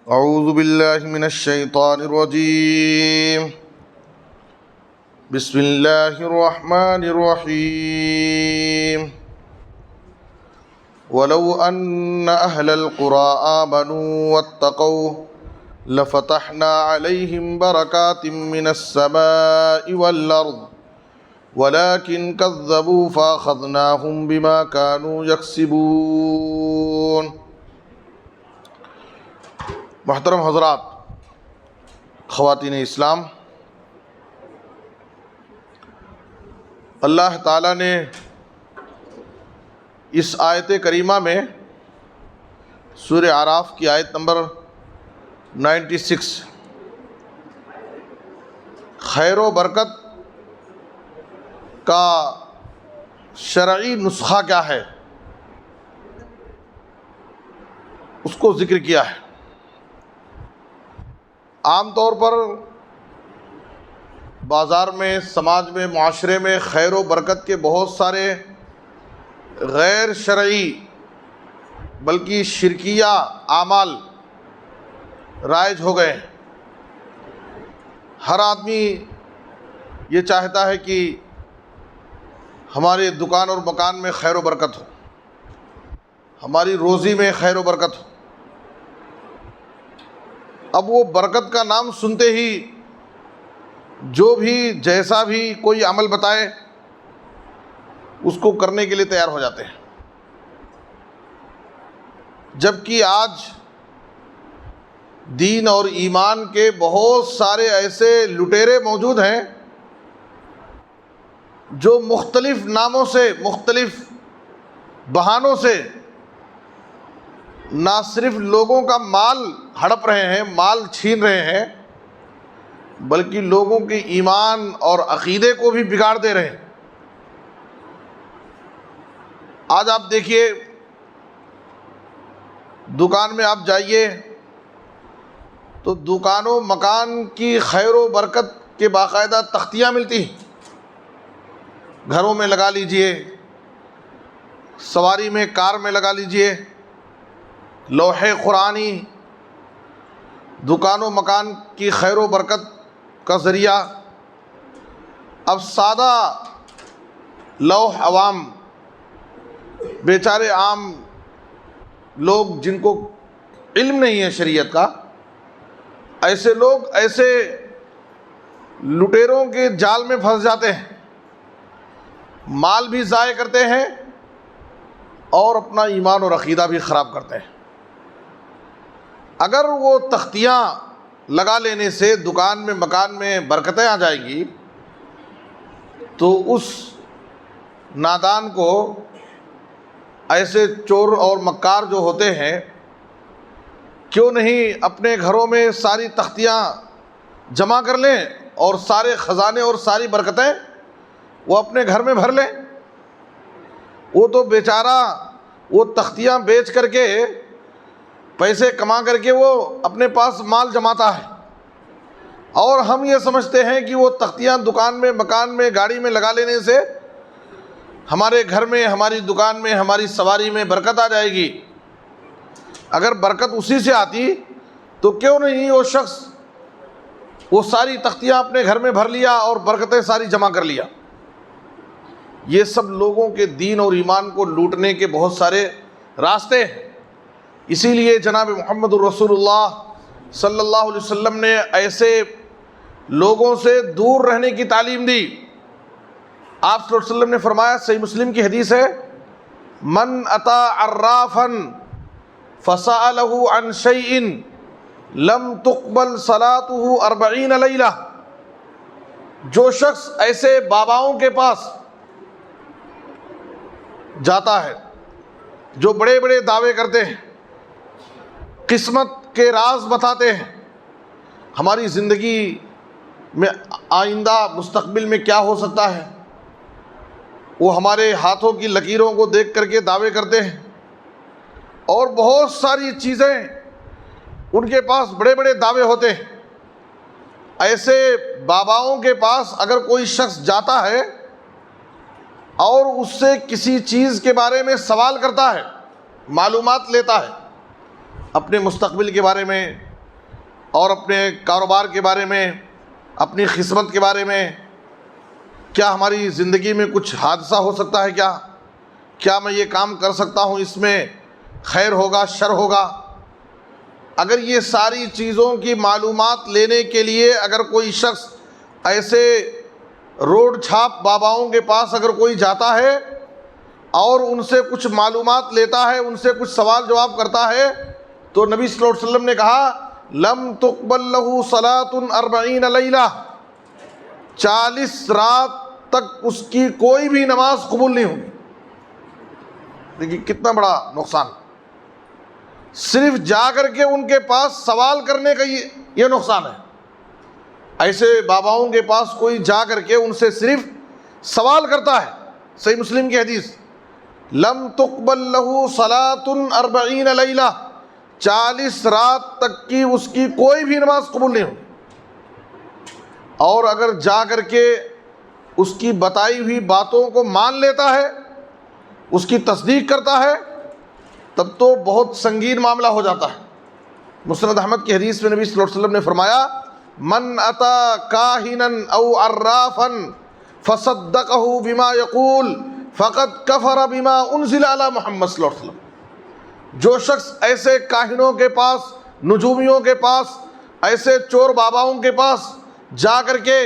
اعوذ باللہ من الشیطان الرجیم بسم اللہ الرحمن الرحیم ولو ان اہل القرى آمنوا واتقوا لفتحنا علیہم برکات من السماء والارض ولكن كذبوا فأخذناهم بما كانوا يكسبون۔ محترم حضرات، خواتین اسلام، اللہ تعالیٰ نے اس آیت کریمہ میں سورہ اعراف کی آیت نمبر 96 خیر و برکت کا شرعی نسخہ کیا ہے اس کو ذکر کیا ہے۔ عام طور پر بازار میں، سماج میں، معاشرے میں خیر و برکت کے بہت سارے غیر شرعی بلکہ شرکیہ اعمال رائج ہو گئے ہیں۔ ہر آدمی یہ چاہتا ہے کہ ہمارے دکان اور مکان میں خیر و برکت ہو، ہماری روزی میں خیر و برکت ہو۔ اب وہ برکت کا نام سنتے ہی جو بھی جیسا بھی کوئی عمل بتائے اس کو کرنے کے لیے تیار ہو جاتے ہیں، جبکہ آج دین اور ایمان کے بہت سارے ایسے لٹیرے موجود ہیں جو مختلف ناموں سے، مختلف بہانوں سے نہ صرف لوگوں کا مال ہڑپ رہے ہیں، مال چھین رہے ہیں، بلکہ لوگوں کے ایمان اور عقیدے کو بھی بگاڑ دے رہے ہیں۔ آج آپ دیکھیے، دکان میں آپ جائیے تو دکانوں مکان کی خیر و برکت کے باقاعدہ تختیاں ملتی ہیں۔ گھروں میں لگا لیجئے، سواری میں، کار میں لگا لیجئے، لوح قرآنی دکان و مکان کی خیر و برکت کا ذریعہ۔ اب سادہ لوح عوام، بیچارے عام لوگ جن کو علم نہیں ہے شریعت کا، ایسے لوگ ایسے لٹیروں کے جال میں پھنس جاتے ہیں، مال بھی ضائع کرتے ہیں اور اپنا ایمان اور عقیدہ بھی خراب کرتے ہیں۔ اگر وہ تختیاں لگا لینے سے دکان میں، مکان میں برکتیں آ جائیں گی تو اس نادان کو ایسے چور اور مکار جو ہوتے ہیں کیوں نہیں اپنے گھروں میں ساری تختیاں جمع کر لیں اور سارے خزانے اور ساری برکتیں وہ اپنے گھر میں بھر لیں۔ وہ تو بیچارہ وہ تختیاں بیچ کر کے پیسے کما کر کے وہ اپنے پاس مال جماتا ہے، اور ہم یہ سمجھتے ہیں کہ وہ تختیاں دکان میں، مکان میں، گاڑی میں لگا لینے سے ہمارے گھر میں، ہماری دکان میں، ہماری سواری میں برکت آ جائے گی۔ اگر برکت اسی سے آتی تو کیوں نہیں وہ شخص وہ ساری تختیاں اپنے گھر میں بھر لیا اور برکتیں ساری جمع کر لیا۔ یہ سب لوگوں کے دین اور ایمان کو لوٹنے کے بہت سارے راستے ہیں۔ اسی لیے جناب محمد الرسول اللہ صلی اللہ علیہ وسلم نے ایسے لوگوں سے دور رہنے کی تعلیم دی۔ آپ صلی اللہ علیہ وسلم نے فرمایا، صحیح مسلم کی حدیث ہے، من اتی عرافا فسألہ عن شیء لم تقبل صلاتہ 40 لیلہ۔ جو شخص ایسے باباؤں کے پاس جاتا ہے جو بڑے بڑے دعوے کرتے ہیں، قسمت کے راز بتاتے ہیں، ہماری زندگی میں آئندہ مستقبل میں کیا ہو سکتا ہے، وہ ہمارے ہاتھوں کی لکیروں کو دیکھ کر کے دعوے کرتے ہیں، اور بہت ساری چیزیں ان کے پاس بڑے بڑے دعوے ہوتے ہیں۔ ایسے باباؤں کے پاس اگر کوئی شخص جاتا ہے اور اس سے کسی چیز کے بارے میں سوال کرتا ہے، معلومات لیتا ہے، اپنے مستقبل کے بارے میں، اور اپنے کاروبار کے بارے میں، اپنی خدمت کے بارے میں، کیا ہماری زندگی میں کچھ حادثہ ہو سکتا ہے، کیا میں یہ کام کر سکتا ہوں، اس میں خیر ہوگا شر ہوگا. اگر یہ ساری چیزوں کی معلومات لینے کے لیے اگر کوئی شخص ایسے روڈ چھاپ باباؤں کے پاس اگر کوئی جاتا ہے اور ان سے کچھ معلومات لیتا ہے، ان سے کچھ سوال جواب کرتا ہے، تو نبی صلی اللہ علیہ وسلم نے کہا لم تقبل له صلاۃ 40 لیلہ، 40 رات تک اس کی کوئی بھی نماز قبول نہیں ہوگی. دیکھیے کتنا بڑا نقصان، صرف جا کر کے ان کے پاس سوال کرنے کا یہ نقصان ہے. ایسے باباؤں کے پاس کوئی جا کر کے ان سے صرف سوال کرتا ہے، صحیح مسلم کی حدیث، لم تقبل له صلاۃ 40 لیلہ، 40 رات تک کی اس کی کوئی بھی نماز قبول نہیں ہوگی. اور اگر جا کر کے اس کی بتائی ہوئی باتوں کو مان لیتا ہے، اس کی تصدیق کرتا ہے، تب تو بہت سنگین معاملہ ہو جاتا ہے. مسند احمد کی حدیث میں نبی صلی اللہ علیہ وسلم نے فرمایا من اتی کاہنا او عرافا فصدقہ بما یقول فقد کفر بما انزل علی محمد صلی اللہ علیہ وسلم. جو شخص ایسے کاہنوں کے پاس، نجومیوں کے پاس، ایسے چور باباؤں کے پاس جا کر کے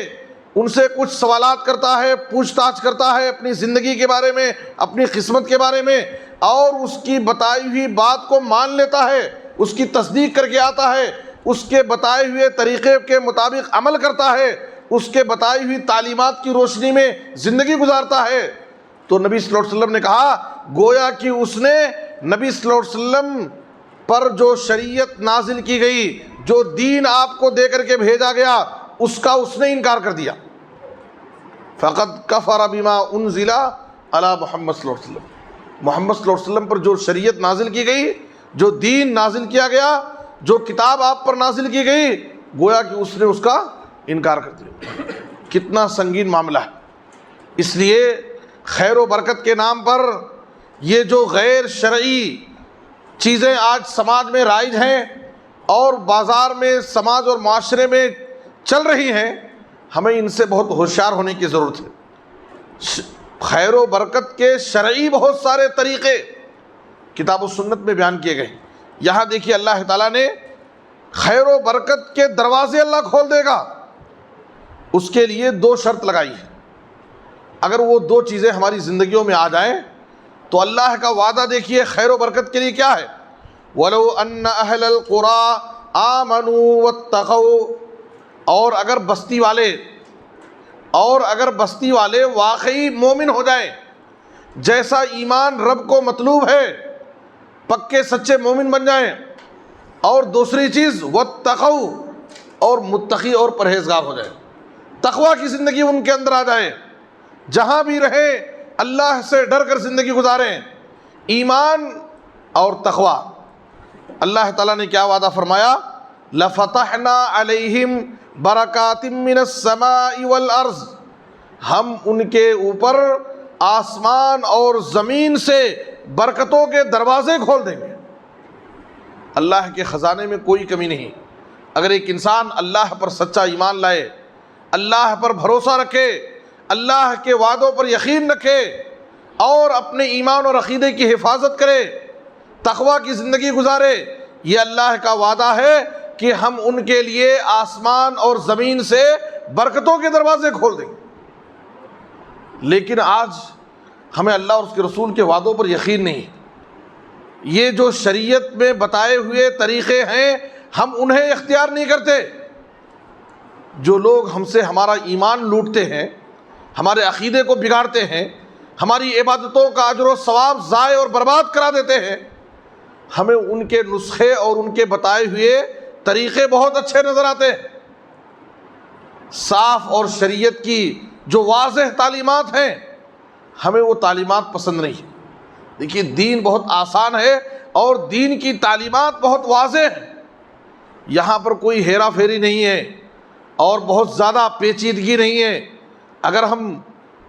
ان سے کچھ سوالات کرتا ہے، پوچھ تاچھ کرتا ہے اپنی زندگی کے بارے میں، اپنی قسمت کے بارے میں، اور اس کی بتائی ہوئی بات کو مان لیتا ہے، اس کی تصدیق کر کے آتا ہے، اس کے بتائے ہوئے طریقے کے مطابق عمل کرتا ہے، اس کے بتائی ہوئی تعلیمات کی روشنی میں زندگی گزارتا ہے، تو نبی صلی اللہ علیہ وسلم نے کہا گویا کہ اس نے نبی صلی اللہ علیہ وسلم پر جو شریعت نازل کی گئی، جو دین آپ کو دے کر کے بھیجا گیا، اس کا اس نے انکار کر دیا. فقد کفر بما انزل علی محمد صلی اللہ علیہ وسلم. محمد صلی اللہ علیہ وسلم پر جو شریعت نازل کی گئی، جو دین نازل کیا گیا، جو کتاب آپ پر نازل کی گئی، گویا کہ اس نے اس کا انکار کر دیا. کتنا سنگین معاملہ ہے. اس لیے خیر و برکت کے نام پر یہ جو غیر شرعی چیزیں آج سماج میں رائج ہیں اور بازار میں، سماج اور معاشرے میں چل رہی ہیں، ہمیں ان سے بہت ہوشیار ہونے کی ضرورت ہے. خیر و برکت کے شرعی بہت سارے طریقے کتاب و سنت میں بیان کیے گئے. یہاں دیکھیے اللہ تعالیٰ نے خیر و برکت کے دروازے اللہ کھول دے گا، اس کے لیے 2 شرط لگائی ہے. اگر وہ 2 چیزیں ہماری زندگیوں میں آ جائیں تو اللہ کا وعدہ دیکھیے خیر و برکت کے لیے کیا ہے. وَلَوْ أَنَّ أَهْلَ الْقُرَىٰ آمَنُوا وَاتَّقَوْا، اور اگر بستی والے واقعی مومن ہو جائیں، جیسا ایمان رب کو مطلوب ہے، پکے سچے مومن بن جائیں، اور دوسری چیز واتقوا، اور متقی اور پرہیزگار ہو جائیں، تقوی کی زندگی ان کے اندر آ جائے، جہاں بھی رہیں اللہ سے ڈر کر زندگی گزاریں. ایمان اور تقوی. اللہ تعالیٰ نے کیا وعدہ فرمایا لَفَتَحْنَا عَلَيْهِمْ برکات من السماء والارض، ہم ان کے اوپر آسمان اور زمین سے برکتوں کے دروازے کھول دیں گے. اللہ کے خزانے میں کوئی کمی نہیں. اگر ایک انسان اللہ پر سچا ایمان لائے، اللہ پر بھروسہ رکھے، اللہ کے وعدوں پر یقین رکھے، اور اپنے ایمان اور عقیدے کی حفاظت کرے، تقوی کی زندگی گزارے، یہ اللہ کا وعدہ ہے کہ ہم ان کے لیے آسمان اور زمین سے برکتوں کے دروازے کھول دیں گے. لیکن آج ہمیں اللہ اور اس کے رسول کے وعدوں پر یقین نہیں. یہ جو شریعت میں بتائے ہوئے طریقے ہیں، ہم انہیں اختیار نہیں کرتے. جو لوگ ہم سے ہمارا ایمان لوٹتے ہیں، ہمارے عقیدے کو بگاڑتے ہیں، ہماری عبادتوں کا اجر و ثواب ضائع اور برباد کرا دیتے ہیں، ہمیں ان کے نسخے اور ان کے بتائے ہوئے طریقے بہت اچھے نظر آتے ہیں. صاف اور شریعت کی جو واضح تعلیمات ہیں، ہمیں وہ تعلیمات پسند نہیں. دیکھیے دین بہت آسان ہے اور دین کی تعلیمات بہت واضح ہیں. یہاں پر کوئی ہیرا پھیری نہیں ہے اور بہت زیادہ پیچیدگی نہیں ہے. اگر ہم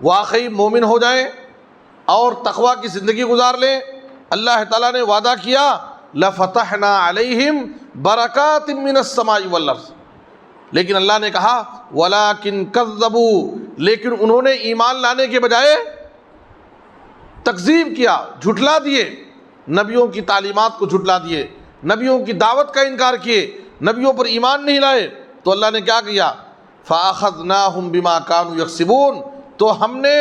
واقعی مومن ہو جائیں اور تقوی کی زندگی گزار لیں، اللہ تعالیٰ نے وعدہ کیا لفتحنا علیہم برکات من السماء والارض، لیکن اللہ نے کہا ولیکن کذبوا، لیکن انہوں نے ایمان لانے کے بجائے تکذیب کیا، جھٹلا دیے، نبیوں کی تعلیمات کو جھٹلا دیے، نبیوں کی دعوت کا انکار کیے، نبیوں پر ایمان نہیں لائے، تو اللہ نے کیا کیا؟ فَأَخَذْنَاهُمْ بِمَا كَانُوا يَكْسِبُونَ، تو ہم نے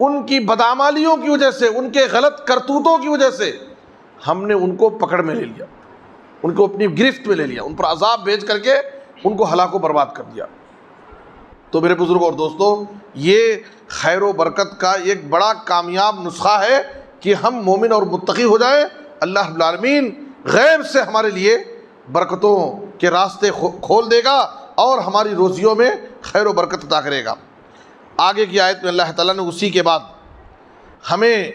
ان کی بدعمالیوں کی وجہ سے، ان کے غلط کرتوتوں کی وجہ سے ہم نے ان کو پکڑ میں لے لیا، ان کو اپنی گرفت میں لے لیا، ان پر عذاب بھیج کر کے ان کو ہلاک و برباد کر دیا۔ تو میرے بزرگوں اور دوستوں، یہ خیر و برکت کا ایک بڑا کامیاب نسخہ ہے کہ ہم مومن اور متقی ہو جائیں۔ اللہ رب العالمین غیب سے ہمارے لیے برکتوں کے راستے کھول دے گا اور ہماری روزیوں میں خیر و برکت عطا کرے گا۔ آگے کی آیت میں اللہ تعالیٰ نے اسی کے بعد ہمیں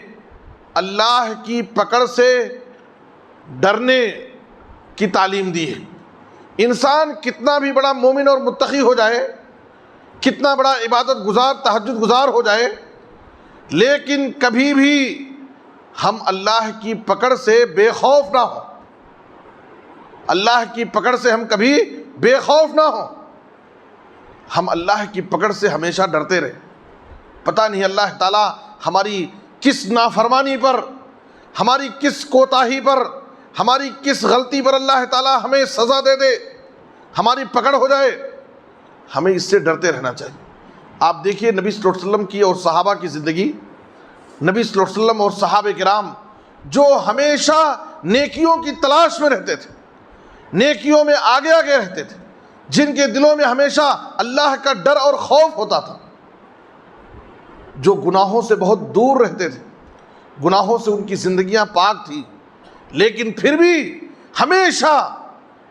اللہ کی پکڑ سے ڈرنے کی تعلیم دی ہے۔ انسان کتنا بھی بڑا مومن اور متقی ہو جائے، کتنا بڑا عبادت گزار، تہجد گزار ہو جائے، لیکن کبھی بھی ہم اللہ کی پکڑ سے بے خوف نہ ہوں، اللہ کی پکڑ سے ہم کبھی بے خوف نہ ہوں، ہم اللہ کی پکڑ سے ہمیشہ ڈرتے رہیں۔ پتہ نہیں اللہ تعالیٰ ہماری کس نافرمانی پر، ہماری کس کوتاہی پر، ہماری کس غلطی پر اللہ تعالیٰ ہمیں سزا دے دے، ہماری پکڑ ہو جائے، ہمیں اس سے ڈرتے رہنا چاہیے۔ آپ دیکھیے نبی صلی اللہ علیہ وسلم کی اور صحابہ کی زندگی، نبی صلی اللہ علیہ وسلم اور صحابہ کرام جو ہمیشہ نیکیوں کی تلاش میں رہتے تھے، نیکیوں میں آگے آگے رہتے تھے، جن کے دلوں میں ہمیشہ اللہ کا ڈر اور خوف ہوتا تھا، جو گناہوں سے بہت دور رہتے تھے، گناہوں سے ان کی زندگیاں پاک تھیں، لیکن پھر بھی ہمیشہ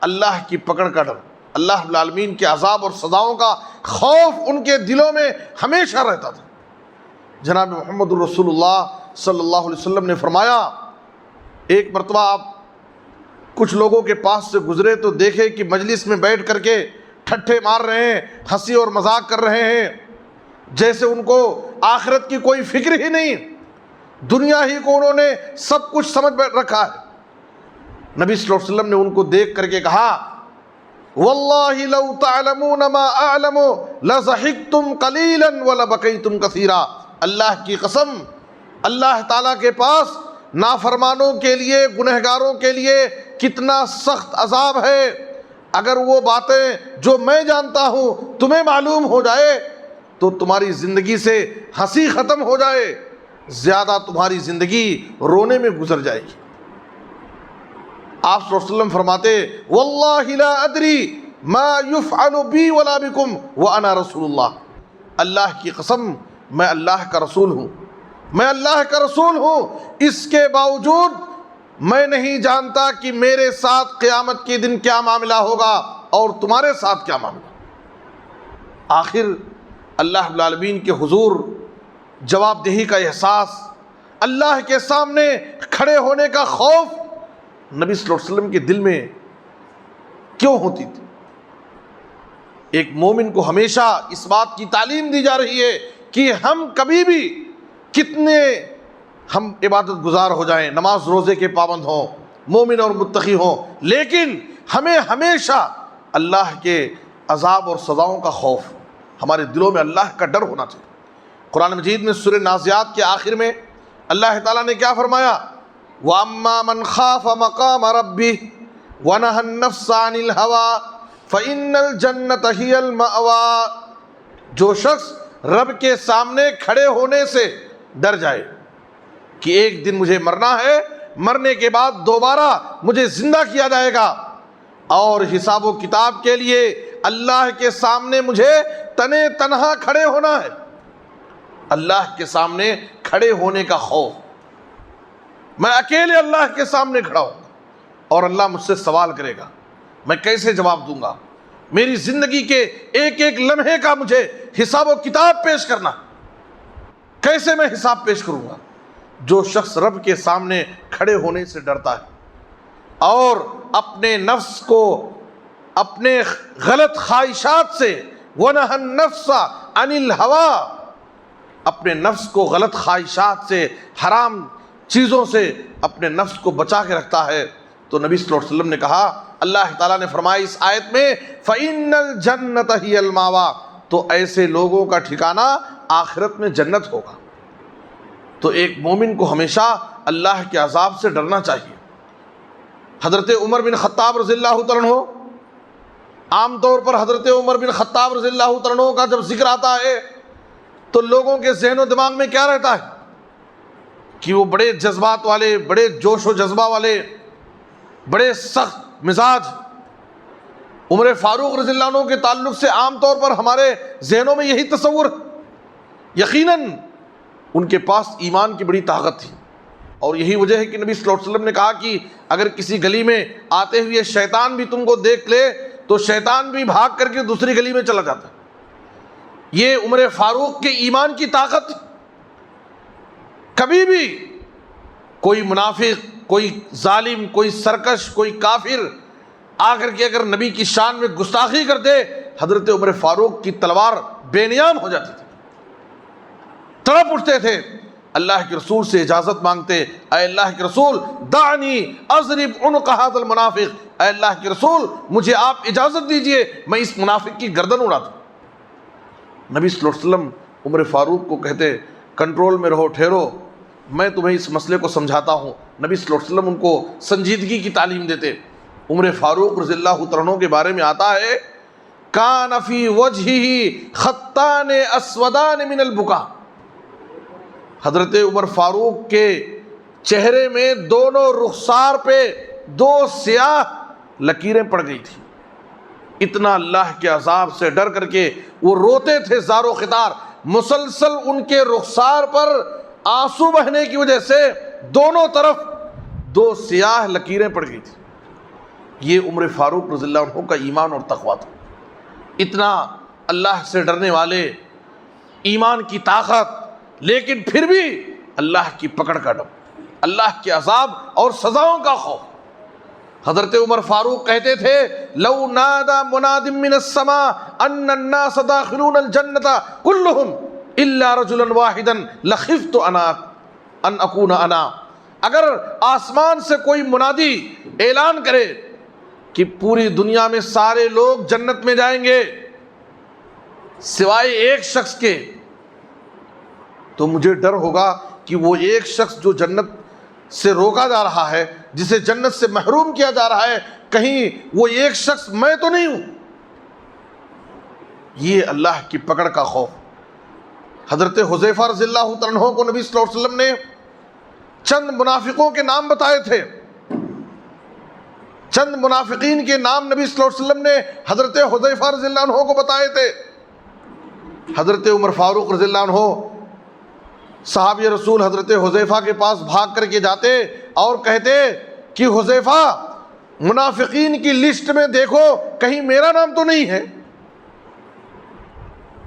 اللہ کی پکڑ کا ڈر، اللہ رب العالمین کے عذاب اور سزاؤں کا خوف ان کے دلوں میں ہمیشہ رہتا تھا۔ جناب محمد الرسول اللہ صلی اللہ علیہ وسلم نے فرمایا، ایک مرتبہ آپ کچھ لوگوں کے پاس سے گزرے تو دیکھے کہ مجلس میں بیٹھ کر کے ٹھٹھے مار رہے ہیں، ہنسی اور مذاق کر رہے ہیں، جیسے ان کو آخرت کی کوئی فکر ہی نہیں، دنیا ہی کو انہوں نے سب کچھ سمجھ رکھا ہے۔ نبی صلی اللہ علیہ وسلم نے ان کو دیکھ کر کے کہا واللہ لو تعلمون ما اعلم لضحکتم قلیلا ولبکیتم کثیرا، اللہ کی قسم، اللہ تعالیٰ کے پاس نافرمانوں کے لیے، گنہگاروں کے لیے کتنا سخت عذاب ہے، اگر وہ باتیں جو میں جانتا ہوں تمہیں معلوم ہو جائے تو تمہاری زندگی سے ہنسی ختم ہو جائے، زیادہ تمہاری زندگی رونے میں گزر جائے گی۔ آپ صلی اللہ علیہ وسلم فرماتے واللہ لا ادری ما یفعل بی ولا بکم وانا رسول اللہ، اللہ کی قسم میں اللہ کا رسول ہوں، میں اللہ کا رسول ہوں، اس کے باوجود میں نہیں جانتا کہ میرے ساتھ قیامت کے دن کیا معاملہ ہوگا اور تمہارے ساتھ کیا معاملہ۔ آخر اللہ رب العالمین کے حضور جواب دہی کا احساس، اللہ کے سامنے کھڑے ہونے کا خوف نبی صلی اللہ علیہ وسلم کے دل میں کیوں ہوتی تھی؟ ایک مومن کو ہمیشہ اس بات کی تعلیم دی جا رہی ہے کہ ہم کبھی بھی کتنے ہم عبادت گزار ہو جائیں، نماز روزے کے پابند ہوں، مومن اور متقی ہوں، لیکن ہمیں ہمیشہ اللہ کے عذاب اور سزاؤں کا خوف، ہمارے دلوں میں اللہ کا ڈر ہونا چاہیے۔ قرآن مجید میں سورہ نازعات کے آخر میں اللہ تعالیٰ نے کیا فرمایا؟ وَأَمَّا مَنْ خَافَ مَقَامَ رَبِّهِ وَنَهَى النَّفْسَ عَنِ الْهَوَىٰ فَإِنَّ الْجَنَّةَ هِيَ الْمَأْوَىٰ، جو شخص رب کے سامنے کھڑے ہونے سے ڈر جائے کہ ایک دن مجھے مرنا ہے، مرنے کے بعد دوبارہ مجھے زندہ کیا جائے گا اور حساب و کتاب کے لیے اللہ کے سامنے مجھے تنے تنہا کھڑے ہونا ہے، اللہ کے سامنے کھڑے ہونے کا خوف، میں اکیلے اللہ کے سامنے کھڑا ہوں اور اللہ مجھ سے سوال کرے گا، میں کیسے جواب دوں گا؟ میری زندگی کے ایک ایک لمحے کا مجھے حساب و کتاب پیش کرنا، کیسے میں حساب پیش کروں گا؟ جو شخص رب کے سامنے کھڑے ہونے سے ڈرتا ہے اور اپنے نفس کو اپنے غلط خواہشات سے وَنَهَى النَّفْسَ عَنِ الْهَوَىٰ، اپنے نفس کو غلط خواہشات سے، حرام چیزوں سے اپنے نفس کو بچا کے رکھتا ہے، تو نبی صلی اللہ علیہ وسلم نے کہا، اللہ تعالیٰ نے فرمایا اس آیت میں فَإِنَّ الْجَنَّةَ هِيَ الْمَأْوَىٰ، تو ایسے لوگوں کا ٹھکانہ آخرت میں جنت ہوگا۔ تو ایک مومن کو ہمیشہ اللہ کے عذاب سے ڈرنا چاہیے۔ حضرت عمر بن خطاب رضی اللہ تعالیٰ عنہ، عام طور پر حضرت عمر بن خطاب رضی اللہ تعالیٰ عنہ کا جب ذکر آتا ہے تو لوگوں کے ذہن و دماغ میں کیا رہتا ہے کہ وہ بڑے جذبات والے، بڑے جوش و جذبہ والے، بڑے سخت مزاج۔ عمر فاروق رضی اللہ عنہ کے تعلق سے عام طور پر ہمارے ذہنوں میں یہی تصور، یقیناً ان کے پاس ایمان کی بڑی طاقت تھی، اور یہی وجہ ہے کہ نبی صلی اللہ علیہ وسلم نے کہا کہ اگر کسی گلی میں آتے ہوئے شیطان بھی تم کو دیکھ لے تو شیطان بھی بھاگ کر کے دوسری گلی میں چلا جاتا۔ یہ عمر فاروق کے ایمان کی طاقت۔ کبھی بھی کوئی منافق، کوئی ظالم، کوئی سرکش، کوئی کافر آ کر کے اگر نبی کی شان میں گستاخی کر دے، حضرت عمر فاروق کی تلوار بے نیام ہو جاتی تھی، تڑپ اٹھتے تھے، اللہ کے رسول سے اجازت مانگتے، اے اللہ کے رسول دعنی اضرب عنق ھذا المنافق، اے اللہ کے رسول مجھے آپ اجازت دیجئے میں اس منافق کی گردن اڑا دوں۔ نبی صلی اللہ علیہ وسلم عمر فاروق کو کہتے کنٹرول میں رہو، ٹھہرو، میں تمہیں اس مسئلے کو سمجھاتا ہوں۔ نبی صلی اللہ علیہ وسلم ان کو سنجیدگی کی تعلیم دیتے۔ عمر فاروق رضی اللہ تعالیٰ عنہ کے بارے میں آتا ہے کان فی وجہہ خطان اسودان من البکا، حضرت عمر فاروق کے چہرے میں دونوں رخسار پہ دو سیاہ لکیریں پڑ گئی تھی، اتنا اللہ کے عذاب سے ڈر کر کے وہ روتے تھے زار و خطار، مسلسل ان کے رخسار پر آنسو بہنے کی وجہ سے دونوں طرف دو سیاہ لکیریں پڑ گئی تھی۔ یہ عمر فاروق رضی اللہ عنہ کا ایمان اور تقویٰ تھا، اتنا اللہ سے ڈرنے والے، ایمان کی طاقت، لیکن پھر بھی اللہ کی پکڑ کا ڈر، اللہ کے عذاب اور سزاؤں کا خوف۔ حضرت عمر فاروق کہتے تھے لو نادى مناد من السماء ان الناس داخلون الجنة كلهم الا رجلا واحدا لخفت انا ان اكون انا، اگر آسمان سے کوئی منادی اعلان کرے کہ پوری دنیا میں سارے لوگ جنت میں جائیں گے سوائے ایک شخص کے، تو مجھے ڈر ہوگا کہ وہ ایک شخص جو جنت سے روکا جا رہا ہے، جسے جنت سے محروم کیا جا رہا ہے، کہیں وہ ایک شخص میں تو نہیں ہوں۔ یہ اللہ کی پکڑ کا خوف۔ حضرت حذیفہ رضی اللہ تعالیٰ عنہ کو نبی صلی اللہ علیہ وسلم نے چند منافقوں کے نام بتائے تھے، چند منافقین کے نام نبی صلی اللہ علیہ وسلم نے حضرت حذیفہ رضی اللہ عنہ کو بتائے تھے۔ حضرت عمر فاروق رضی اللہ عنہ صحابی رسول حضرت حذیفہ کے پاس بھاگ کر کے جاتے اور کہتے کہ حذیفہ منافقین کی لسٹ میں دیکھو کہیں میرا نام تو نہیں ہے۔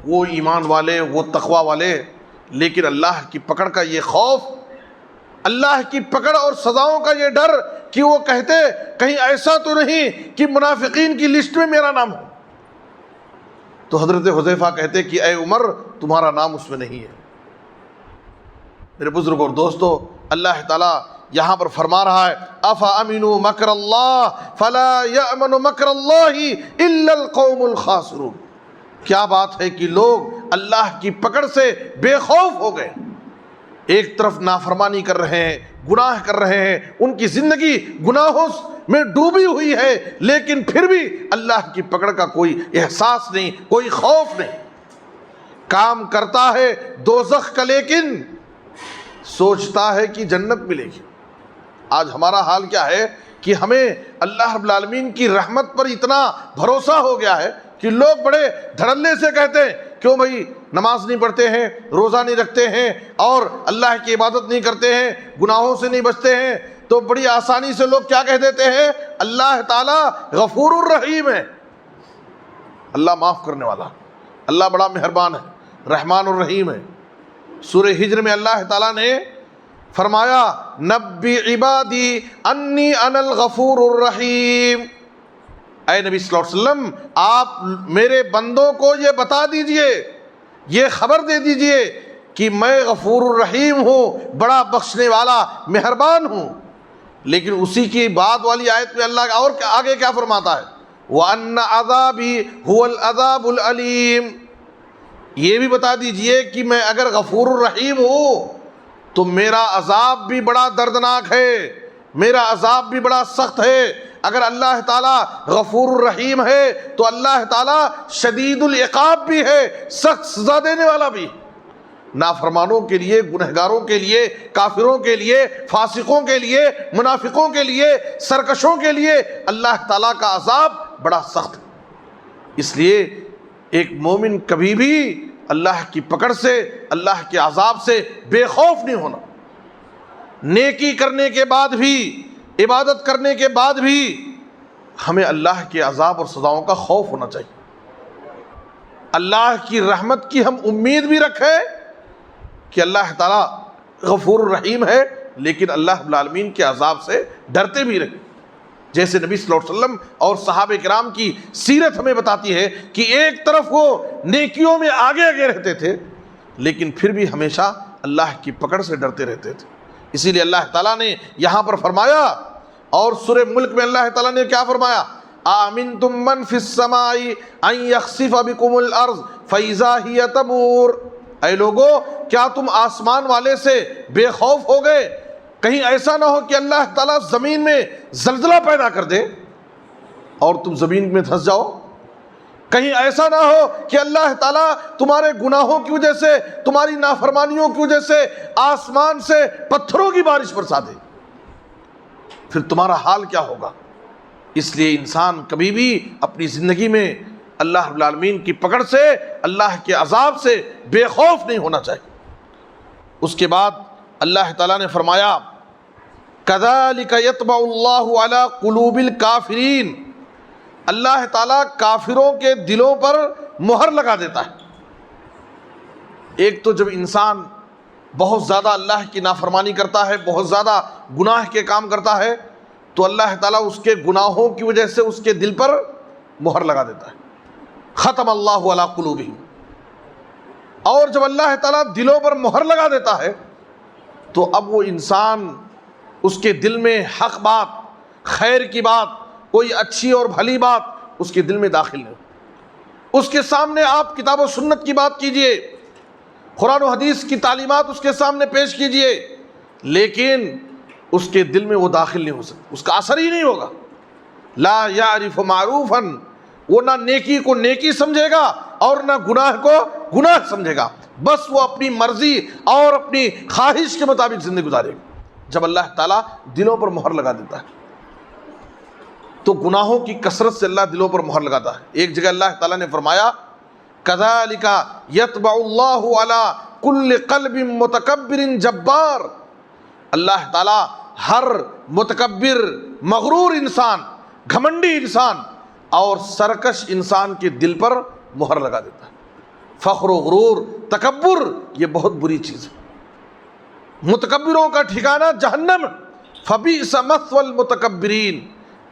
وہ ایمان والے، وہ تقوی والے، لیکن اللہ کی پکڑ کا یہ خوف، اللہ کی پکڑ اور سزاؤں کا یہ ڈر کہ وہ کہتے کہیں ایسا تو نہیں کہ منافقین کی لسٹ میں میرا نام ہو۔ تو حضرت حذیفہ کہتے کہ اے عمر تمہارا نام اس میں نہیں ہے۔ میرے بزرگ اور دوستو، اللہ تعالیٰ یہاں پر فرما رہا ہے افامنوا مکر اللہ فلا یأمن مکر اللہ الا القوم الخاسرون، کیا بات ہے کہ لوگ اللہ کی پکڑ سے بے خوف ہو گئے، ایک طرف نافرمانی کر رہے ہیں، گناہ کر رہے ہیں، ان کی زندگی گناہوں میں ڈوبی ہوئی ہے، لیکن پھر بھی اللہ کی پکڑ کا کوئی احساس نہیں، کوئی خوف نہیں، کام کرتا ہے دوزخ کا لیکن سوچتا ہے کہ جنت ملے گی۔ آج ہمارا حال کیا ہے کہ ہمیں اللہ رب العالمین کی رحمت پر اتنا بھروسہ ہو گیا ہے کہ لوگ بڑے دھڑلے سے کہتے ہیں کیوں بھائی نماز نہیں پڑھتے ہیں، روزہ نہیں رکھتے ہیں اور اللہ کی عبادت نہیں کرتے ہیں، گناہوں سے نہیں بچتے ہیں، تو بڑی آسانی سے لوگ کیا کہہ دیتے ہیں اللہ تعالیٰ غفور الرحیم ہے، اللہ معاف کرنے والا، اللہ بڑا مہربان ہے، رحمان الرحیم ہے۔ سورہ ہجر میں اللہ تعالیٰ نے فرمایا نبی عبادی انی انا الغفور الرحیم، اے نبی صلی اللہ علیہ وسلم آپ میرے بندوں کو یہ بتا دیجئے، یہ خبر دے دیجئے کہ میں غفور الرحیم ہوں، بڑا بخشنے والا مہربان ہوں۔ لیکن اسی کی بعد والی آیت میں اللہ اور آگے کیا فرماتا ہے؟ وَأَنَّ عَذَابِي هُوَ الْعَذَابُ الْعَلِيمُ، یہ بھی بتا دیجئے کہ میں اگر غفور الرحیم ہوں تو میرا عذاب بھی بڑا دردناک ہے، میرا عذاب بھی بڑا سخت ہے۔ اگر اللہ تعالیٰ غفور الرحیم ہے تو اللہ تعالیٰ شدید العقاب بھی ہے، سخت سزا دینے والا بھی۔ نافرمانوں کے لیے، گنہگاروں کے لیے، کافروں کے لیے، فاسقوں کے لیے، منافقوں کے لیے، سرکشوں کے لیے اللہ تعالیٰ کا عذاب بڑا سخت ہے۔ اس لیے ایک مومن کبھی بھی اللہ کی پکڑ سے، اللہ کے عذاب سے بے خوف نہیں ہونا۔ نیکی کرنے کے بعد بھی، عبادت کرنے کے بعد بھی ہمیں اللہ کے عذاب اور سزاؤں کا خوف ہونا چاہیے۔ اللہ کی رحمت کی ہم امید بھی رکھیں کہ اللہ تعالیٰ غفور الرحیم ہے، لیکن اللہ رب العالمین کے عذاب سے ڈرتے بھی رہیں۔ جیسے نبی صلی اللہ علیہ وسلم اور صحابہ کرام کی سیرت ہمیں بتاتی ہے کہ ایک طرف وہ نیکیوں میں آگے رہتے تھے، لیکن پھر بھی ہمیشہ اللہ کی پکڑ سے ڈرتے رہتے تھے۔ اسی لیے اللہ تعالیٰ نے یہاں پر فرمایا، اور سورہ ملک میں اللہ تعالیٰ نے کیا فرمایا؟ آمنتم من فی السماء ان یخسف بکم الارض فاذا ہی تمور، اے لوگو کیا تم آسمان والے سے بے خوف ہو گئے؟ کہیں ایسا نہ ہو کہ اللہ تعالیٰ زمین میں زلزلہ پیدا کر دے اور تم زمین میں دھنس جاؤ۔ کہیں ایسا نہ ہو کہ اللہ تعالیٰ تمہارے گناہوں کی وجہ سے، تمہاری نافرمانیوں کی وجہ سے آسمان سے پتھروں کی بارش برسا دے، پھر تمہارا حال کیا ہوگا؟ اس لیے انسان کبھی بھی اپنی زندگی میں اللہ رب العالمین کی پکڑ سے، اللہ کے عذاب سے بے خوف نہیں ہونا چاہیے۔ اس کے بعد اللہ تعالیٰ نے فرمایا كَذَلِكَ يَطْبَعُ اللَّهُ عَلَى قُلُوبِ الْكَافِرِينَ، اللہ تعالیٰ کافروں کے دلوں پر مہر لگا دیتا ہے۔ ایک تو جب انسان بہت زیادہ اللہ کی نافرمانی کرتا ہے، بہت زیادہ گناہ کے کام کرتا ہے، تو اللہ تعالیٰ اس کے گناہوں کی وجہ سے اس کے دل پر مہر لگا دیتا ہے۔ ختم اللہ علی قلوبہم، اور جب اللہ تعالیٰ دلوں پر مہر لگا دیتا ہے تو اب وہ انسان، اس کے دل میں حق بات، خیر کی بات، کوئی اچھی اور بھلی بات اس کے دل میں داخل نہیں۔ اس کے سامنے آپ کتاب و سنت کی بات کیجئے، قرآن و حدیث کی تعلیمات اس کے سامنے پیش کیجئے، لیکن اس کے دل میں وہ داخل نہیں ہو سکتا، اس کا اثر ہی نہیں ہوگا۔ لا یعرف معروفا، وہ نہ نیکی کو نیکی سمجھے گا اور نہ گناہ کو گناہ سمجھے گا، بس وہ اپنی مرضی اور اپنی خواہش کے مطابق زندگی گزارے گا۔ جب اللہ تعالیٰ دلوں پر مہر لگا دیتا ہے تو گناہوں کی کثرت سے اللہ دلوں پر مہر لگاتا ہے۔ ایک جگہ اللہ تعالیٰ نے فرمایا كَذَلِكَ يَطْبَعُ اللَّهُ عَلَى كُلِّ قَلْبٍ مُتَكَبِّرٍ جَبَّارٍ، اللہ تعالیٰ ہر متکبر، مغرور انسان، گھمنڈی انسان اور سرکش انسان کے دل پر مہر لگا دیتا ہے۔ فخر و غرور، تکبر، یہ بہت بری چیز ہے۔ متکبروں کا ٹھکانہ جہنم، فَبِئْسَ مَثْوَى الْمُتَكَبِّرِينَ،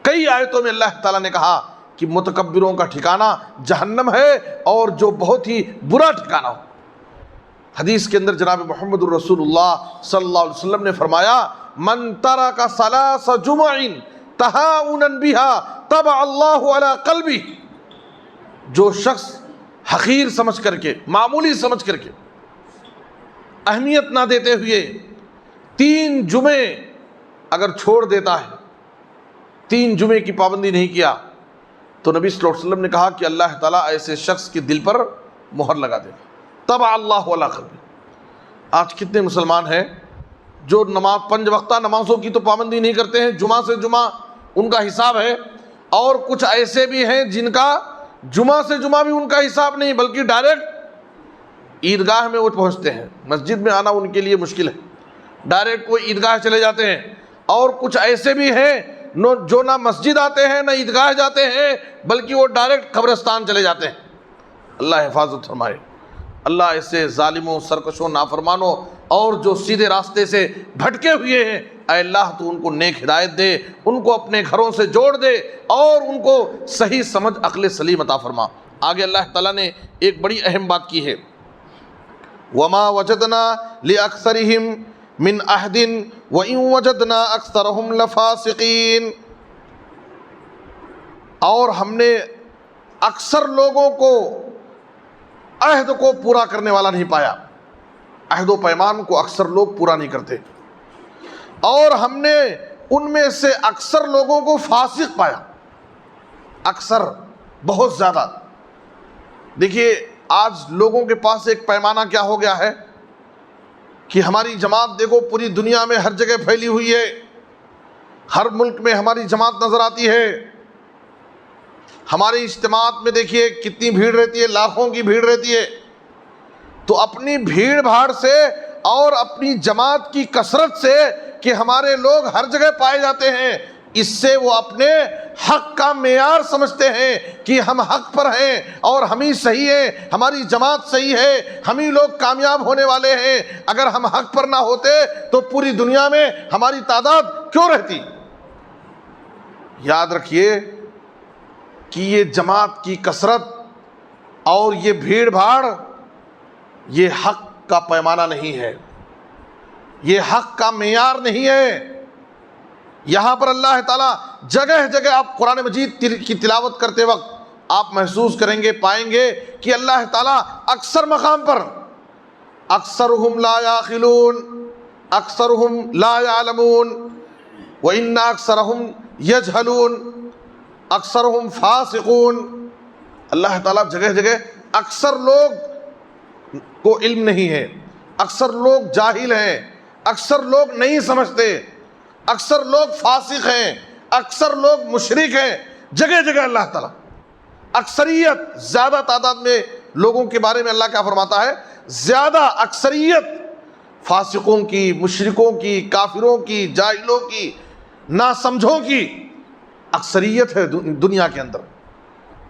کئی آیتوں میں اللہ تعالیٰ نے کہا کہ متکبروں کا ٹھکانہ جہنم ہے اور جو بہت ہی برا ٹھکانہ ہو۔ حدیث کے اندر جناب محمد الرسول اللہ صلی اللہ علیہ وسلم نے فرمایا من ترک ثلاث جمع تہاؤنا بها طبع اللہ علی قلبہ، جو شخص حقیر سمجھ کر کے، معمولی سمجھ کر کے، اہمیت نہ دیتے ہوئے 3 جمعے اگر چھوڑ دیتا ہے، 3 جمعے کی پابندی نہیں کیا، تو نبی صلی اللہ علیہ وسلم نے کہا کہ اللہ تعالیٰ ایسے شخص کے دل پر مہر لگا دے گا۔ طبع اللہ علی قلبہ۔ آج کتنے مسلمان ہیں جو 5 وقتہ نمازوں کی تو پابندی نہیں کرتے ہیں، جمعہ سے جمعہ ان کا حساب ہے، اور کچھ ایسے بھی ہیں جن کا جمعہ سے جمعہ بھی ان کا حساب نہیں، بلکہ ڈائریکٹ عیدگاہ میں وہ پہنچتے ہیں، مسجد میں آنا ان کے لیے مشکل ہے، ڈائریکٹ وہ عیدگاہ چلے جاتے ہیں۔ اور کچھ ایسے بھی ہیں جو نہ مسجد آتے ہیں نہ عیدگاہ جاتے ہیں، بلکہ وہ ڈائریکٹ قبرستان چلے جاتے ہیں۔ اللہ حفاظت فرمائے۔ اللہ ایسے ظالموں، سرکشوں، نافرمانوں اور جو سیدھے راستے سے بھٹکے ہوئے ہیں، اے اللہ تو ان کو نیک ہدایت دے، ان کو اپنے گھروں سے جوڑ دے اور ان کو صحیح سمجھ، عقل سلیم عطا فرما۔ آگے اللہ تعالیٰ نے ایک بڑی اہم بات کی ہے، وَمَا وَجَدْنَا لِأَكْثَرِهِمْ من عہد وإن وجدنا أكثرهم لفاسقین، اور ہم نے اکثر لوگوں کو عہد کو پورا کرنے والا نہیں پایا، عہد و پیمان کو اکثر لوگ پورا نہیں کرتے، اور ہم نے ان میں سے اکثر لوگوں کو فاسق پایا، اکثر بہت زیادہ۔ دیکھیے آج لوگوں کے پاس ایک پیمانہ کیا ہو گیا ہے کہ ہماری جماعت دیکھو پوری دنیا میں ہر جگہ پھیلی ہوئی ہے، ہر ملک میں ہماری جماعت نظر آتی ہے، ہماری اجتماعات میں دیکھیے کتنی بھیڑ رہتی ہے، لاکھوں کی بھیڑ رہتی ہے۔ تو اپنی بھیڑ بھاڑ سے اور اپنی جماعت کی کثرت سے کہ ہمارے لوگ ہر جگہ پائے جاتے ہیں، اس سے وہ اپنے حق کا معیار سمجھتے ہیں کہ ہم حق پر ہیں اور ہم ہی صحیح ہیں، ہماری جماعت صحیح ہے، ہم ہی لوگ کامیاب ہونے والے ہیں۔ اگر ہم حق پر نہ ہوتے تو پوری دنیا میں ہماری تعداد کیوں رہتی؟ یاد رکھیے کہ یہ جماعت کی کثرت اور یہ بھیڑ بھاڑ یہ حق کا پیمانہ نہیں ہے، یہ حق کا معیار نہیں ہے۔ یہاں پر اللہ تعالیٰ جگہ جگہ آپ قرآن مجید کی تلاوت کرتے وقت آپ محسوس کریں گے، پائیں گے کہ اللہ تعالیٰ اکثر مقام پر اکثرہم لا یعقلون، اکثرہم لا یعلمون، وَإِنَّ أَكْثَرَهُمْ يَجْهَلُونَ، اکثرہم فاسقون۔ اللہ تعالیٰ جگہ جگہ اکثر لوگ کو علم نہیں ہے، اکثر لوگ جاہل ہیں، اکثر لوگ نہیں سمجھتے، اکثر لوگ فاسق ہیں، اکثر لوگ مشرک ہیں، جگہ جگہ اللہ تعالیٰ اکثریت زیادہ تعداد میں لوگوں کے بارے میں اللہ کیا فرماتا ہے؟ زیادہ اکثریت فاسقوں کی، مشرکوں کی، کافروں کی، جاہلوں کی، ناسمجھوں کی اکثریت ہے دنیا کے اندر۔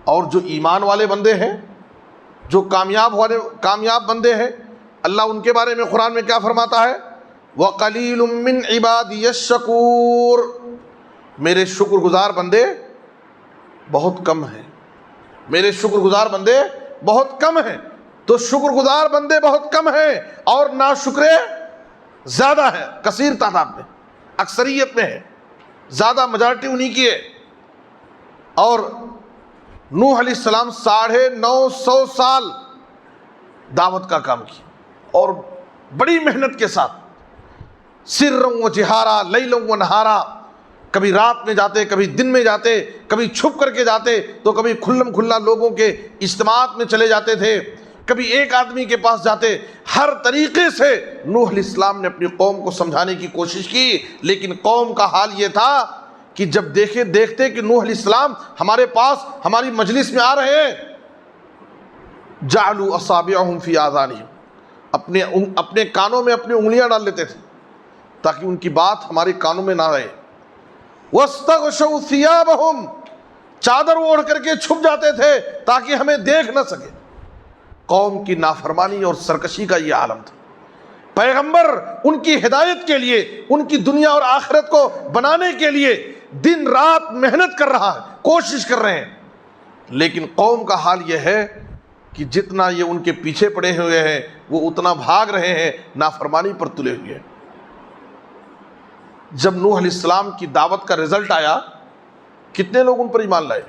اور جو ایمان والے بندے ہیں، جو کامیاب بندے ہیں، اللہ ان کے بارے میں قرآن میں کیا فرماتا ہے؟ وَقَلِيلٌ مِّنْ عِبَادِيَ الشَّكُورُ، میرے شکر گزار بندے بہت کم ہیں، میرے شکر گزار بندے بہت کم ہیں۔ تو شکر گزار بندے بہت کم ہیں اور ناشکرے زیادہ ہیں، کثیر تعداد میں، اکثریت میں ہے، زیادہ میجارٹی انہی کی ہے۔ اور نوح علیہ السلام 950 سال دعوت کا کام کیا اور بڑی محنت کے ساتھ، سرًا و جہارا، لیلا و نہارا، کبھی رات میں جاتے، کبھی دن میں جاتے، کبھی چھپ کر کے جاتے تو کبھی کھلم کھلا لوگوں کے اجتماعات میں چلے جاتے تھے، کبھی ایک آدمی کے پاس جاتے۔ ہر طریقے سے نوح علیہ السلام نے اپنی قوم کو سمجھانے کی کوشش کی، لیکن قوم کا حال یہ تھا کہ جب دیکھتے کہ نوح علیہ السلام ہمارے پاس ہماری مجلس میں آ رہے ہیں، جعلوا اصابعهم فی آذانہم، اپنے کانوں میں اپنی انگلیاں ڈال لیتے تھے تاکہ ان کی بات ہمارے کانوں میں نہ رہے۔ واستغشوا ثیابہم، چادر اوڑھ کر کے چھپ جاتے تھے تاکہ ہمیں دیکھ نہ سکے۔ قوم کی نافرمانی اور سرکشی کا یہ عالم تھا۔ پیغمبر ان کی ہدایت کے لیے، ان کی دنیا اور آخرت کو بنانے کے لیے دن رات محنت کر رہا ہے، کوشش کر رہے ہیں، لیکن قوم کا حال یہ ہے کہ جتنا یہ ان کے پیچھے پڑے ہوئے ہیں وہ اتنا بھاگ رہے ہیں، نافرمانی پر تلے ہوئے ہیں۔ جب نوح علیہ السلام کی دعوت کا رزلٹ آیا، کتنے لوگ ان پر ایمان لائے؟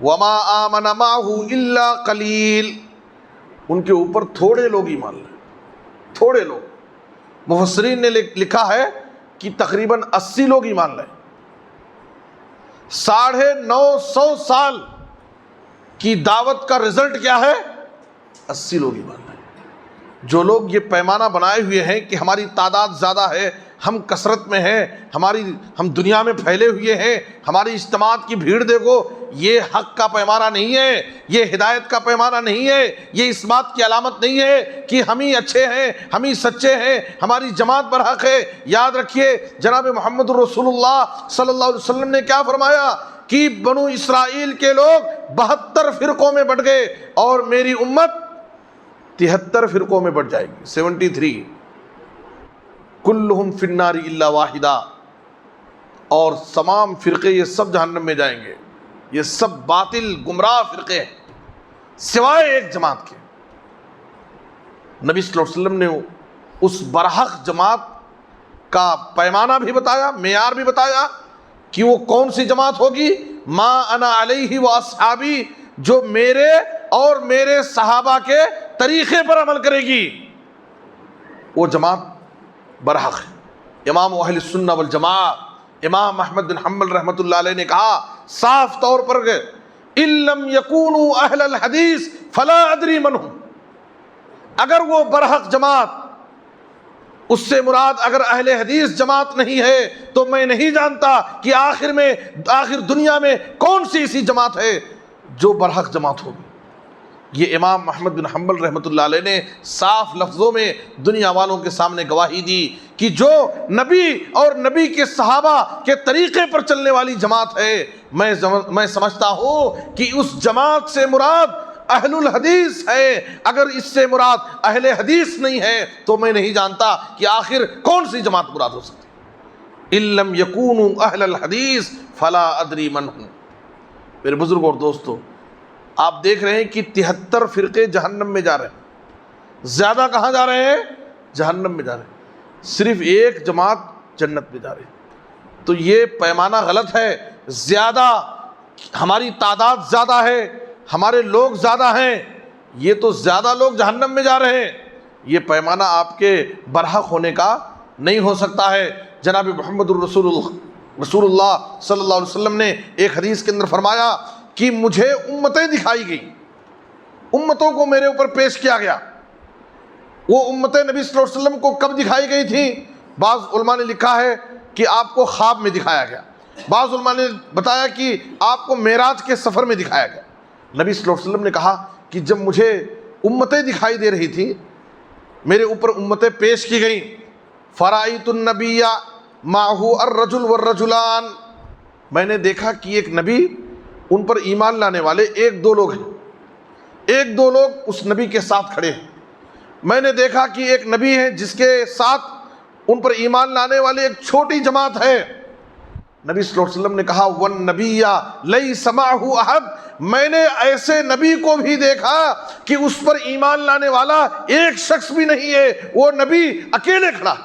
وما آمن معه الا قلیل، ان کے اوپر تھوڑے لوگ ایمان لائے، تھوڑے لوگ۔ مفسرین نے لکھا ہے کہ تقریباً 80 لوگ ایمان لائے۔ 950 سال کی دعوت کا رزلٹ کیا ہے؟ 80 لوگ ایمان لائے۔ جو لوگ یہ پیمانہ بنائے ہوئے ہیں کہ ہماری تعداد زیادہ ہے، ہم کثرت میں ہیں، ہم دنیا میں پھیلے ہوئے ہیں، ہماری اجتماعات کی بھیڑ دیکھو، یہ حق کا پیمانہ نہیں ہے، یہ ہدایت کا پیمانہ نہیں ہے، یہ اس بات کی علامت نہیں ہے کہ ہم ہی اچھے ہیں، ہم ہی سچے ہیں، ہماری جماعت پر حق ہے۔ یاد رکھیے جناب محمد رسول اللہ صلی اللہ علیہ وسلم نے کیا فرمایا کہ بنو اسرائیل کے لوگ 72 فرقوں میں بٹ گئے اور میری امت 73 فرقوں میں بٹ جائے گی، 73، کلہم فی النار الا واحدہ، اور تمام فرقے یہ سب جہنم میں جائیں گے، یہ سب باطل گمراہ فرقے ہیں سوائے ایک جماعت کے۔ نبی صلی اللہ علیہ وسلم نے اس برحق جماعت کا پیمانہ بھی بتایا، معیار بھی بتایا کہ وہ کون سی جماعت ہوگی، ما انا علیہ و اصحابی، جو میرے اور میرے صحابہ کے طریقے پر عمل کرے گی، وہ جماعت برحق ہے۔ امام اہل السنہ والجماعہ امام احمد بن حنبل رحمۃ اللہ علیہ نے کہا صاف طور پر کہ ان لم یکونوا اہل الحدیث فلا ادری من ہم، اگر وہ برحق جماعت، اس سے مراد اگر اہل حدیث جماعت نہیں ہے تو میں نہیں جانتا کہ آخر دنیا میں کون سی ایسی جماعت ہے جو برحق جماعت ہوگی۔ یہ امام احمد بن حنبل رحمۃ اللہ علیہ نے صاف لفظوں میں دنیا والوں کے سامنے گواہی دی کہ جو نبی اور نبی کے صحابہ کے طریقے پر چلنے والی جماعت ہے، میں سمجھتا ہوں کہ اس جماعت سے مراد اہل الحدیث ہے، اگر اس سے مراد اہل حدیث نہیں ہے تو میں نہیں جانتا کہ آخر کون سی جماعت مراد ہو سکتی۔ ان لم یکونوا اہل الحدیث فلا ادری من ہوں۔ میرے بزرگوں اور دوستو، آپ دیکھ رہے ہیں کہ 73 فرقے جہنم میں جا رہے ہیں، زیادہ کہاں جا رہے ہیں؟ جہنم میں جا رہے ہیں، صرف ایک جماعت جنت میں جا رہی ہے۔ تو یہ پیمانہ غلط ہے، زیادہ ہماری تعداد زیادہ ہے، ہمارے لوگ زیادہ ہیں، یہ تو زیادہ لوگ جہنم میں جا رہے ہیں، یہ پیمانہ آپ کے برحق ہونے کا نہیں ہو سکتا ہے۔ جناب محمد رسول اللہ صلی اللہ علیہ وسلم نے ایک حدیث کے اندر فرمایا کہ مجھے امتیں دکھائی گئی، امتوں کو میرے اوپر پیش کیا گیا۔ وہ امتیں نبی صلی اللہ علیہ وسلم کو کب دکھائی گئی تھیں؟ بعض علماء نے لکھا ہے کہ آپ کو خواب میں دکھایا گیا، بعض علماء نے بتایا کہ آپ کو معراج کے سفر میں دکھایا گیا۔ نبی صلی اللہ علیہ وسلم نے کہا کہ جب مجھے امتیں دکھائی دے رہی تھیں، میرے اوپر امتیں پیش کی گئیں، فرأیت النبی معہ الرجل والرجلان، میں نے دیکھا کہ ایک نبی، ان پر ایمان لانے والے ایک دو لوگ ہیں، ایک دو لوگ اس نبی کے ساتھ کھڑے ہیں۔ میں نے دیکھا کہ ایک نبی ہے جس کے ساتھ ان پر ایمان لانے والے ایک چھوٹی جماعت ہے۔ نبی صلی اللہ علیہ وسلم نے کہا والنبی لیس معہ احد، میں نے ایسے نبی کو بھی دیکھا کہ اس پر ایمان لانے والا ایک شخص بھی نہیں ہے، وہ نبی اکیلے کھڑا۔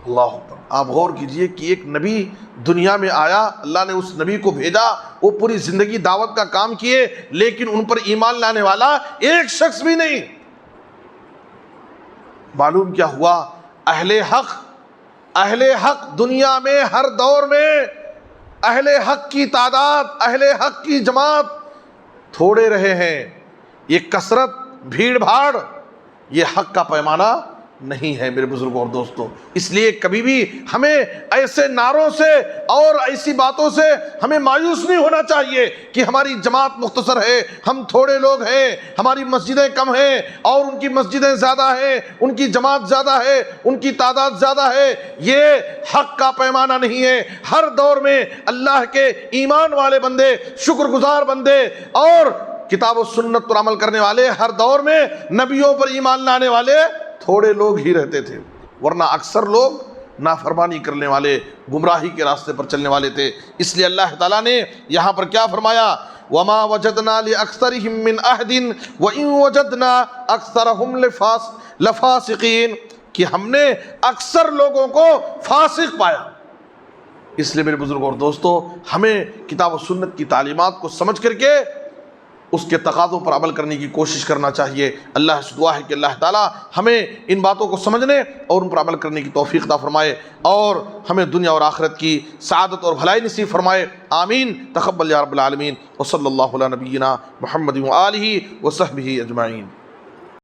اللہ اکبر، آپ غور کیجئے کہ ایک نبی دنیا میں آیا، اللہ نے اس نبی کو بھیجا، وہ پوری زندگی دعوت کا کام کیے، لیکن ان پر ایمان لانے والا ایک شخص بھی نہیں۔ معلوم کیا ہوا؟ اہل حق دنیا میں ہر دور میں اہل حق کی تعداد، اہل حق کی جماعت تھوڑے رہے ہیں، یہ کثرت، بھیڑ بھاڑ، یہ حق کا پیمانہ نہیں ہے میرے بزرگوں اور دوستوں۔ اس لیے کبھی بھی ہمیں ایسے نعروں سے اور ایسی باتوں سے ہمیں مایوس نہیں ہونا چاہیے کہ ہماری جماعت مختصر ہے، ہم تھوڑے لوگ ہیں، ہماری مسجدیں کم ہیں اور ان کی مسجدیں زیادہ ہیں، ان کی جماعت زیادہ ہے، ان کی تعداد زیادہ ہے۔ یہ حق کا پیمانہ نہیں ہے۔ ہر دور میں اللہ کے ایمان والے بندے، شکر گزار بندے اور کتاب و سنت پر عمل کرنے والے، ہر دور میں نبیوں پر ایمان لانے والے تھوڑے لوگ ہی رہتے تھے، ورنہ اکثر لوگ نافرمانی کرنے والے، گمراہی کے راستے پر چلنے والے تھے۔ اس لیے اللہ تعالیٰ نے یہاں پر کیا فرمایا؟ وَمَا وَجَدْنَا لِأَكْثَرِهِم مِّنْ أَحْدٍ وَإِن وَجَدْنَا أَكْثَرَهُمْ لَفَاسِقِينَ، کہ ہم نے اکثر لوگوں کو فاسق پایا۔ اس لیے میرے بزرگوں اور دوستو، ہمیں کتاب و سنت کی تعلیمات کو سمجھ کر کے اس کے تقاضوں پر عمل کرنے کی کوشش کرنا چاہیے۔ اللہ سے دعا ہے کہ اللہ تعالیٰ ہمیں ان باتوں کو سمجھنے اور ان پر عمل کرنے کی توفیق عطا فرمائے اور ہمیں دنیا اور آخرت کی سعادت اور بھلائی نصیب فرمائے۔ آمین۔ تقبل یا رب العالمین۔ وصلی اللہ علی نبینا محمد وآلہ وصحبہ اجمعین۔